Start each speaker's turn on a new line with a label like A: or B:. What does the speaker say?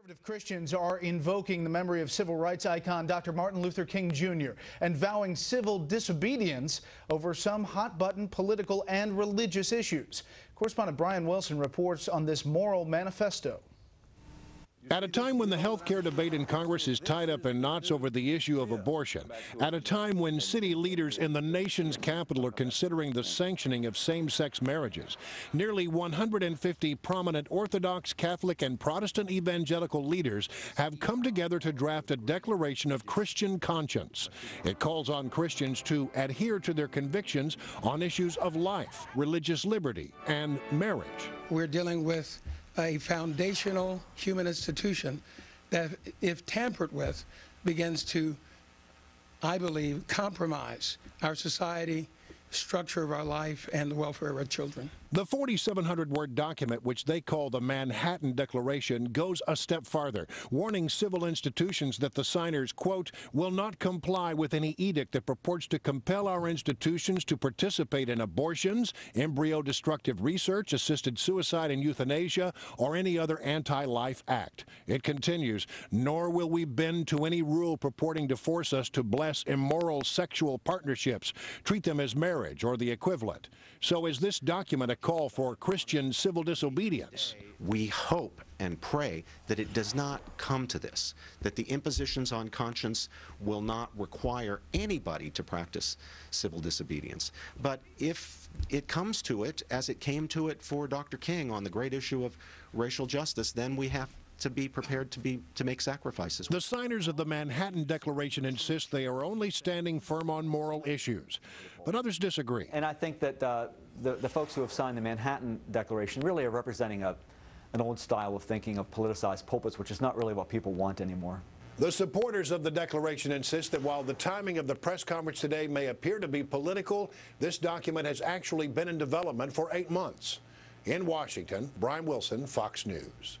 A: Conservative Christians are invoking the memory of civil rights icon Dr. Martin Luther King Jr. and vowing civil disobedience over some hot-button political and religious issues. Correspondent Brian Wilson reports on this moral manifesto.
B: At a time when the health care debate in Congress is tied up in knots over the issue of abortion, at a time when city leaders in the nation's capital are considering the sanctioning of same-sex marriages, nearly 150 prominent Orthodox, Catholic, and Protestant evangelical leaders have come together to draft a declaration of Christian conscience. It calls on Christians to adhere to their convictions on issues of life, religious liberty, and marriage.
C: We're dealing with a foundational human institution that, if tampered with, begins to, I believe, compromise our society, structure of our life, and the welfare of our children.
B: The 4,700-word document, which they call the Manhattan Declaration, goes a step farther, warning civil institutions that the signers, quote, will not comply with any edict that purports to compel our institutions to participate in abortions, embryo-destructive research, assisted suicide and euthanasia, or any other anti-life act. It continues, nor will we bend to any rule purporting to force us to bless immoral sexual partnerships, treat them as marriage or the equivalent. So is this document a call for Christian civil disobedience?
D: We hope and pray that it does not come to this, that the impositions on conscience will not require anybody to practice civil disobedience. But if it comes to it, as it came to it for Dr. King on the great issue of racial justice, then we have to be prepared to make sacrifices.
B: The signers of the Manhattan Declaration insist they are only standing firm on moral issues, but others disagree.
E: And I think that the folks who have signed the Manhattan Declaration really are representing an old style of thinking of politicized pulpits, which is not really what people want anymore.
B: The supporters of the Declaration insist that while the timing of the press conference today may appear to be political, this document has actually been in development for 8 months. In Washington, Brian Wilson, Fox News.